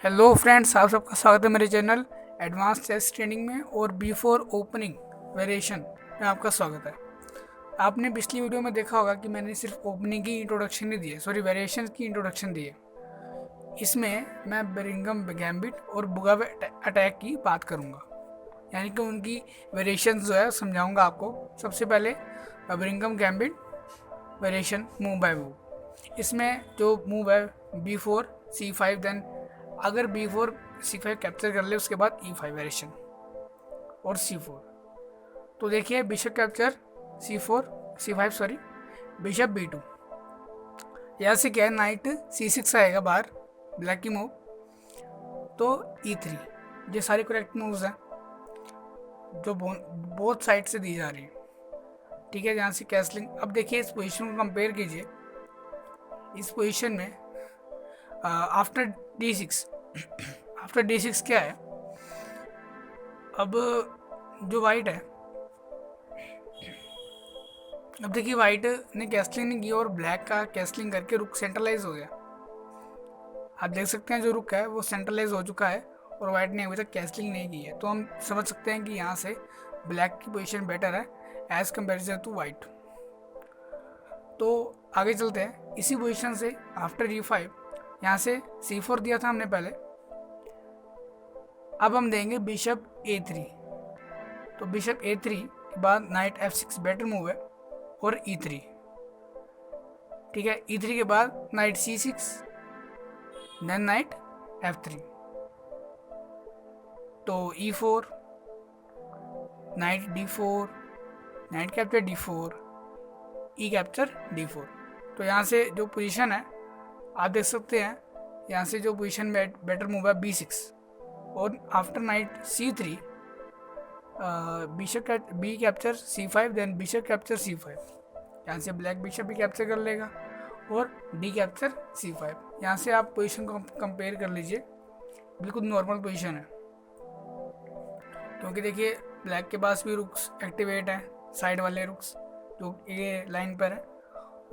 Hello friends, आप सबका स्वागत है मेरे चैनल एडवांस चेस ट्रेनिंग में। और बिफोर ओपनिंग वेरिएशन में आपका स्वागत है। आपने पिछली वीडियो में देखा होगा कि मैंने सिर्फ ओपनिंग की इंट्रोडक्शन नहीं दी है, सॉरी वेरिएशन की इंट्रोडक्शन दी है। इसमें मैं बेरिंगम गैम्बिट और बुगावे अटैक की बात करूँगा, यानी कि उनकी वेरिएशन जो है समझाऊँगा आपको। सबसे पहले बेरिंगम gambit variation move by move. इसमें जो मूव है B4 C5, देन अगर B4 C5 कैप्चर कर ले उसके बाद E5 वेरिएशन और C4। तो देखिए bishop capture C4 C5 sorry bishop B2। यहाँ से क्या है, नाइट C6 आएगा बाहर, ब्लैक की मूव, तो E3। ये सारे करेक्ट मूव्स हैं जो बोथ साइड से दी जा रही है, ठीक है। यहाँ से कैसलिंग। अब देखिए इस पोजीशन को कंपेयर कीजिए। इस पोजीशन में आफ्टर D6 आफ्टर D6 क्या है, अब जो वाइट है, अब देखिए वाइट ने कैसलिंग नहीं की और ब्लैक का कैसलिंग करके रुक सेंट्रलाइज हो गया। आप देख सकते हैं जो रुक है वो सेंट्रलाइज हो चुका है और वाइट ने अभी तक कैसलिंग नहीं की है। तो हम समझ सकते हैं कि यहाँ से ब्लैक की पोजीशन बेटर है एज कंपेरिजन टू वाइट। तो आगे चलते हैं। इसी पोजीशन से आफ्टर E5 यहाँ से C4 दिया था हमने पहले, अब हम देंगे बिशप A3। तो बिशप A3 के बाद नाइट F6 बेटर मूव है और E3, ठीक है। E3 के बाद night C6, then knight F3, तो E4, night D4, night capture D4, E capture D4। तो यहाँ से जो पोजीशन है आप देख सकते हैं, यहाँ से जो पोजीशन बेटर मूव है B6 और after knight C3 bishop B capture C5, then bishop capture C5। यहाँ से ब्लैक बिशप भी कैप्चर कर लेगा और D कैप्चर C5। यहाँ से आप पोजीशन को कंपेयर कर लीजिए, बिल्कुल नॉर्मल पोजीशन है, क्योंकि देखिए ब्लैक के पास भी रुक्स एक्टिवेट हैं, साइड वाले रुक्स जो ये लाइन पर है,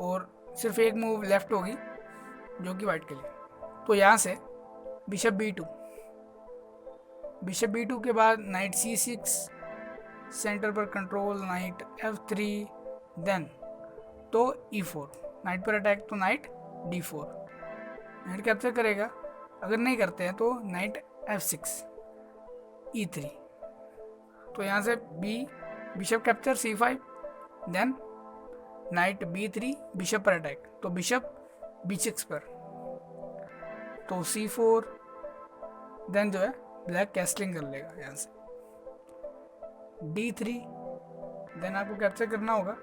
और सिर्फ एक मूव लेफ्ट होगी जो कि वाइट के लिए। तो यहाँ से बिशप B2, बिशप B2 के बाद नाइट C6, सेंटर पर कंट्रोल, नाइट F3, देन तो E4, नाइट पर अटैक, तो नाइट D4, नाइट कैप्चर करेगा। अगर नहीं करते हैं तो नाइट F6, E3। तो यहाँ से bishop capture C5, then knight B3, bishop पर अटैक, तो बिशप B6 पर, तो C4, देन जो है ब्लैक कैसलिंग कर लेगा यहाँ से D3, देन आपको कैप्चर करना होगा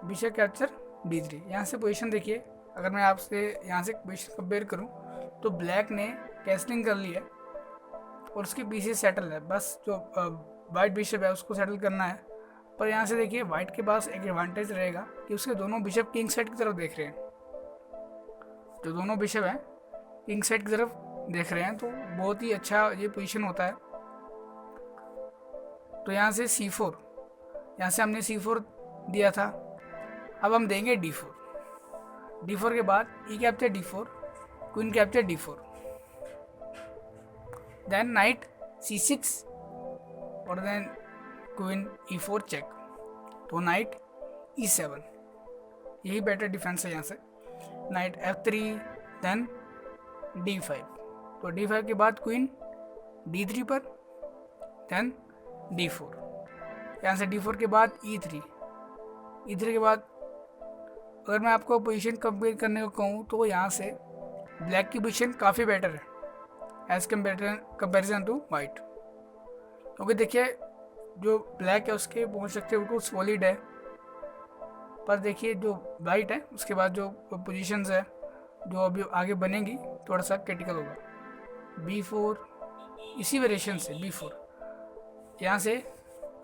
बिशप कैप्चर D3। यहाँ से पोजीशन देखिए, अगर मैं आपसे यहाँ से पोजीशन कंपेयर करूँ तो ब्लैक ने कैसलिंग कर ली है और उसके पीछे सेटल है, बस जो वाइट बिशप है उसको सेटल करना है। पर यहाँ से देखिए वाइट के पास एक एडवांटेज रहेगा कि उसके दोनों बिशप किंग साइड की तरफ देख रहे हैं। जो दोनों बिशप हैं किंग साइड की तरफ देख रहे हैं, तो बहुत ही अच्छा ये पोजीशन होता है। तो यहाँ से C4, यहाँ से हमने C4 दिया था, अब हम देंगे D4। D4 के बाद E capture D4, queen capture D4, then knight C6 और देन क्वीन E4 चेक, तो नाइट E7। यही बेटर डिफेंस है। यहाँ से नाइट F3, देन D5, तो D5 के बाद क्वीन D3 पर, देन D4। यहाँ से D4 के बाद E3, E3 के बाद अगर मैं आपको पोजीशन कंपेयर करने को कहूँ तो यहाँ से ब्लैक की पोजीशन काफ़ी बेटर है एज कंपेरिजन टू वाइट, क्योंकि देखिए जो ब्लैक है उसके पहुँच सकते बिल्कुल सॉलिड है, पर देखिए जो वाइट है उसके बाद जो पोजीशंस है जो अभी आगे बनेगी थोड़ा सा क्रिटिकल होगा। B4, इसी वेरिएशन से B4, यहाँ से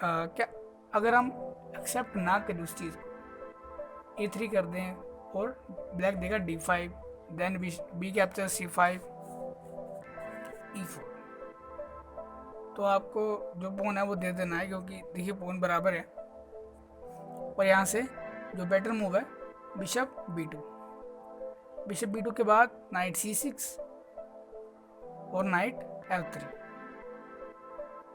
क्या अगर हम एक्सेप्ट ना करें उस चीज़ को, A3 कर दें और ब्लैक देगा D5, then B capture C5, E4, तो आपको जो पोन है वो दे देना है, क्योंकि देखिए पोन बराबर है। और यहाँ से जो बेटर मूव है बिशप B2, बिशप B2 के बाद नाइट C6, और नाइट F3।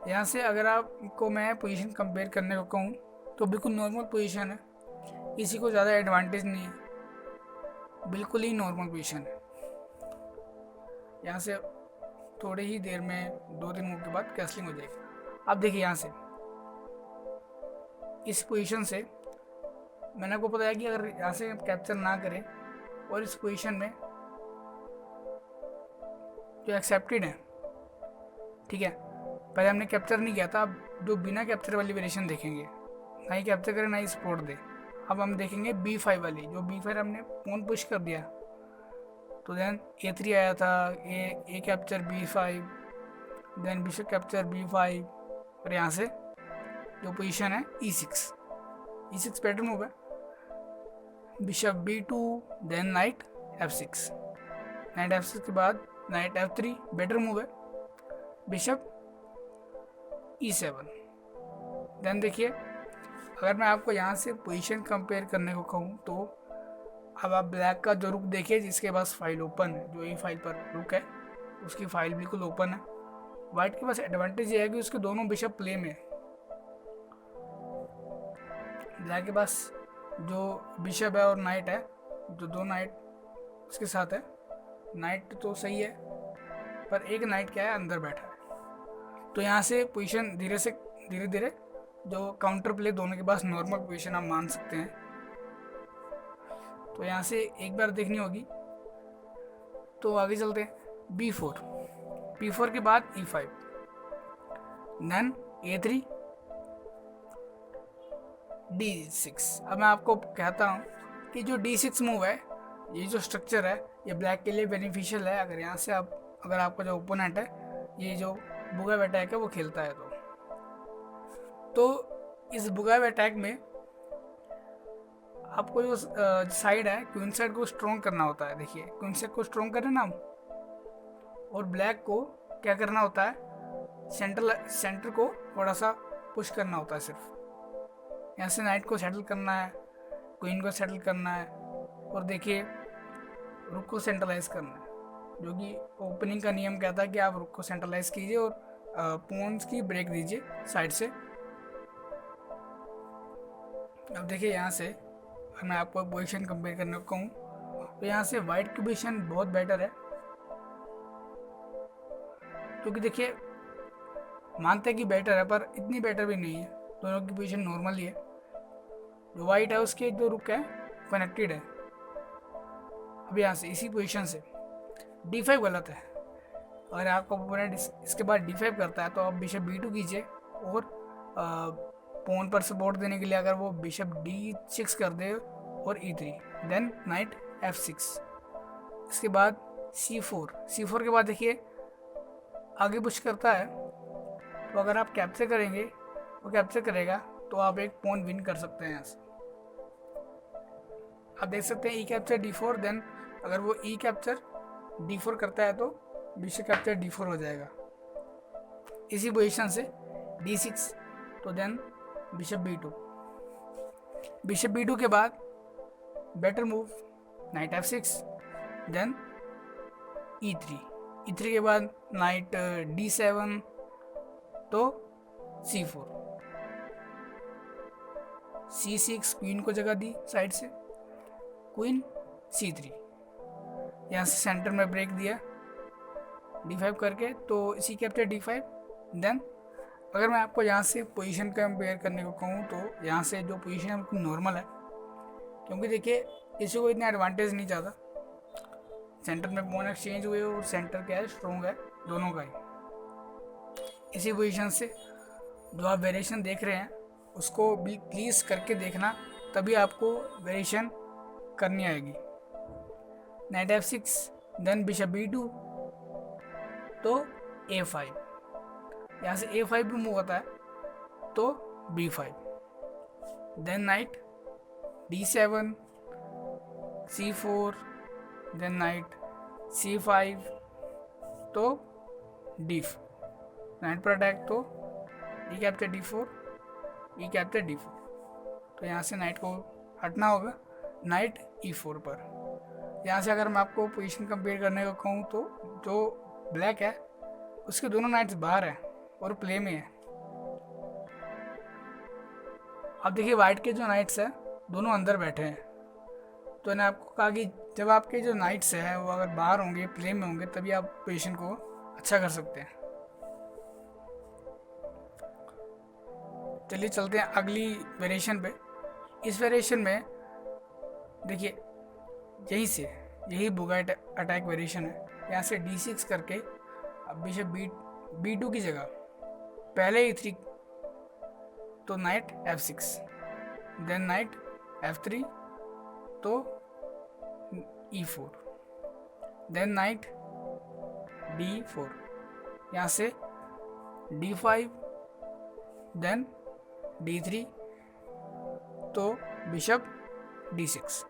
यहाँ से अगर आपको मैं पोजीशन कंपेयर करने को कहूँ तो बिल्कुल नॉर्मल पोजीशन है, किसी को ज़्यादा एडवांटेज नहीं है, बिल्कुल ही नॉर्मल पोजीशन है। यहाँ से थोड़ी ही देर में 2-3 मूव के बाद कैसलिंग हो जाएगी। अब देखिए यहाँ से इस पोजीशन से मैंने आपको बताया कि अगर यहाँ से कैप्चर ना करें और इस पोजीशन में जो एक्सेप्टेड है, ठीक है, पहले हमने कैप्चर नहीं किया था, अब जो बिना कैप्चर वाली वेरिएशन देखेंगे, ना ही कैप्चर करें ना ही सपोर्ट दे। अब हम देखेंगे B5 वाली, जो B5 हमने पॉन पुश कर दिया तो देन A3 आया था, A capture B5, then bishop capture B5, और यहाँ से जो पोजीशन है E6 बेटर मूव है, bishop B2, then knight F6, knight F6 के बाद नाइट F3 बेटर मूव है, बिशप E7। देन देखिए अगर मैं आपको यहाँ से पोजीशन कंपेयर करने को कहूँ तो अब आप ब्लैक का जो रुक देखिए जिसके पास फाइल ओपन है, जो ये फाइल पर रुक है उसकी फाइल बिल्कुल ओपन है। वाइट के पास एडवांटेज ये है कि उसके दोनों बिशप प्ले में, ब्लैक के पास जो बिशप है और नाइट है, जो दो नाइट उसके साथ है, नाइट तो सही है पर एक नाइट क्या है अंदर बैठा है। तो यहाँ से पोजीशन धीरे धीरे जो काउंटर प्ले दोनों के पास नॉर्मल पोजीशन आप मान सकते हैं। तो यहाँ से एक बार देखनी होगी, तो आगे चलते हैं। B4 के बाद E5, देन A3, D6। अब मैं आपको कहता हूँ कि जो D6 मूव है, ये जो स्ट्रक्चर है ये ब्लैक के लिए बेनिफिशियल है। अगर यहाँ से अगर आपका जो ओपोनेंट है ये जो बुगाव अटैक है वो खेलता है तो इस बुगाव अटैक में आपको जो साइड है क्वीन साइड को स्ट्रॉन्ग करना होता है। देखिए क्वीन साइड को स्ट्रॉन्ग करें ना, और ब्लैक को क्या करना होता है, सेंटर को थोड़ा सा पुश करना होता है। सिर्फ यहाँ से नाइट को सेटल करना है, क्वीन को सेटल करना है, और देखिए रुक को सेंट्रलाइज करना है, जो कि ओपनिंग का नियम कहता है कि आप रुक को सेंट्रलाइज कीजिए और पॉन्स की ब्रेक दीजिए साइड से। अब देखिए यहाँ से अगर मैं आपको पोजीशन कंपेयर करने को कहूँ तो यहाँ से वाइट की पोजीशन बहुत बेटर है, क्योंकि देखिए मानते हैं कि बेटर है पर इतनी बेटर भी नहीं है, दोनों की पोजीशन नॉर्मल ही है। जो वाइट है उसके जो रुक है कनेक्टेड है। अब यहाँ से इसी पोजीशन से D5 गलत है। अगर आपका ओपोनेंट इसके बाद D5 करता है तो आप बिशप B2 कीजिए, और पॉन पर सपोर्ट देने के लिए अगर वो बिशप D6 कर दे और E3, देन नाइट F6, इसके बाद C4 के बाद देखिए आगे पुश करता है, तो अगर आप कैप्चर करेंगे वो कैप्चर करेगा तो आप एक पॉन विन कर सकते हैं। यहाँ से आप देख सकते हैं E कैप्चर D4, देन अगर वो E कैप्चर D4 करता है तो बिशप कैप्चर D4 हो जाएगा। इसी पोजीशन से D6, तो देन बिशप B2 के बाद better move night F6, then E3 के बाद नाइट D7, तो C6 क्वीन को जगह दी साइड से, क्वीन C3, यहाँ से सेंटर में ब्रेक दिया D5 करके, तो इसी कैप्चर D5। देन अगर मैं आपको यहाँ से पोजीशन कंपेयर करने को कहूँ तो यहाँ से जो पोजीशन है बिल्कुल नॉर्मल है, क्योंकि देखिए किसी को इतना एडवांटेज नहीं चाहता। सेंटर में पॉन एक्सचेंज हुए और सेंटर क्या है स्ट्रॉन्ग है दोनों का ही। इसी पोजीशन से जो आप वेरिएशन देख रहे हैं उसको भी प्लीज़ करके देखना, तभी आपको वेरिएशन करनी आएगी। Night F6, then bishop B2, तो A5, यहाँ से A5 भी मूव होता है तो B5, then night D7, C4, then night C5, तो D4, नाइट पर अटैक तो E capture D4, E capture D4, तो यहाँ से नाइट को हटना होगा नाइट E4 पर। यहाँ से अगर मैं आपको पोजीशन कंपेयर करने को कहूँ तो जो ब्लैक है उसके दोनों नाइट्स बाहर है और प्ले में है। अब देखिए वाइट के जो नाइट्स है दोनों अंदर बैठे हैं। तो मैंने आपको कहा कि जब आपके जो नाइट्स हैं वो अगर बाहर होंगे, प्ले में होंगे, तभी आप पोजीशन को अच्छा कर सकते हैं। चलिए चलते हैं अगली वेरिएशन पे। इस वेरिएशन में देखिए यही बुगा अटैक वेरिएशन है। यहाँ से D6 करके अब बिशप B2 की जगह पहले E3 तो night F6, then knight F3 तो E4, देन नाइट D4, यहाँ से D5, देन D3 तो bishop D6,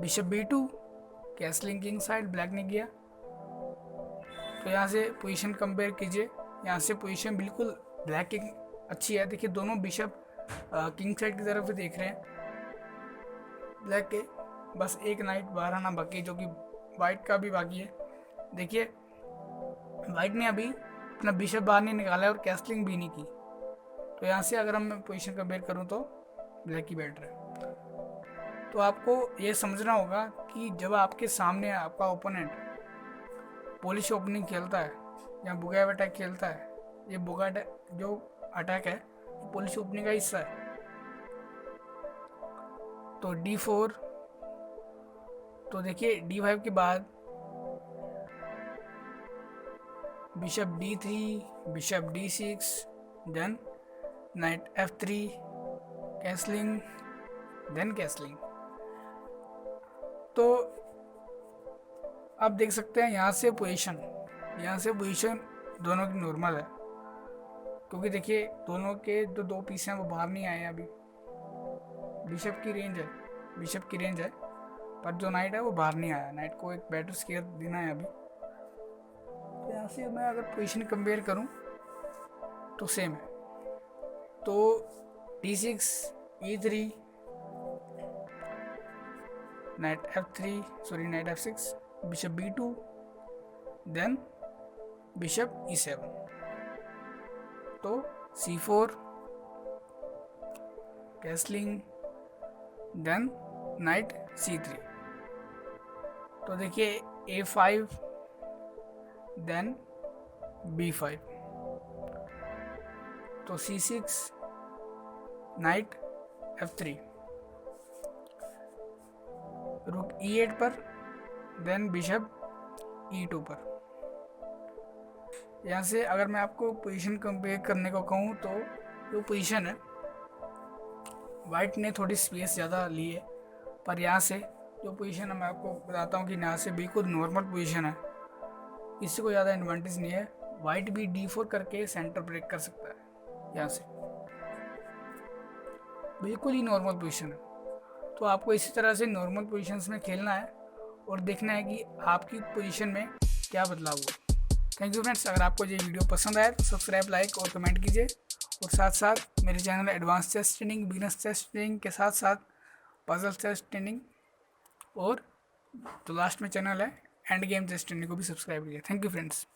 bishop B2 castling king side black ने किया। तो यहाँ से पोजीशन कंपेयर कीजिए, यहाँ से पोजीशन बिल्कुल ब्लैक की अच्छी है। देखिए दोनों बिशप किंग साइड की तरफ देख रहे हैं ब्लैक के, बस एक नाइट बाहर आना बाकी, जो कि वाइट का भी बाकी है। देखिए वाइट ने अभी अपना बिशप बाहर नहीं निकाला है और कैसलिंग भी नहीं की। तो यहाँ से अगर हम पोजीशन कंपेयर करूँ तो ब्लैक ही बेटर है। तो आपको ये समझना होगा कि जब आपके सामने आपका ओपोनेंट पोलिश ओपनिंग खेलता है या बुगाव अटैक खेलता है, ये बुगा जो अटैक है पोलिश ओपनिंग का हिस्सा है। तो D4, तो देखिए D5 के बाद bishop D3, bishop D6, then knight F3 castling, then castling. तो आप देख सकते हैं यहाँ से पोजीशन दोनों की नॉर्मल है, क्योंकि देखिए दोनों के जो दो पीस हैं वो बाहर नहीं आए हैं अभी। बिशप की रेंज है पर जो नाइट है वो बाहर नहीं आया। नाइट को एक बेटर स्केयर देना है अभी। तो यहाँ से मैं अगर पोजीशन कंपेयर करूँ तो सेम है। तो D6, E3, night F6, bishop B2, then bishop E7, तो C4 castling, then night C3। तो देखिए A5, देन B5, तो C6, नाइट F3, रुक E8 पर, देन बिशप E2 पर। यहाँ से अगर मैं आपको पोजीशन कंपेयर करने को कहूँ तो जो पोजीशन है वाइट ने थोड़ी स्पेस ज़्यादा ली है, पर यहाँ से जो पोजीशन है मैं आपको बताता हूँ कि यहाँ से बिल्कुल नॉर्मल पोजीशन है, किसी को ज़्यादा एडवांटेज नहीं है। वाइट भी D4 करके सेंटर ब्रेक कर सकता है, यहाँ से बिल्कुल ही नॉर्मल पोजीशन है। तो आपको इसी तरह से नॉर्मल पोजीशंस में खेलना है और देखना है कि आपकी पोजीशन में क्या बदलाव हुआ। Thank you friends. अगर आपको ये वीडियो पसंद आए तो सब्सक्राइब, लाइक और कमेंट कीजिए, और साथ साथ मेरे channel advance chess training, beginners chess training के साथ साथ पजल चेस ट्रेनिंग और जो लास्ट में चैनल है एंड गेम चेस ट्रेनिंग को भी सब्सक्राइब कीजिए। Thank you friends.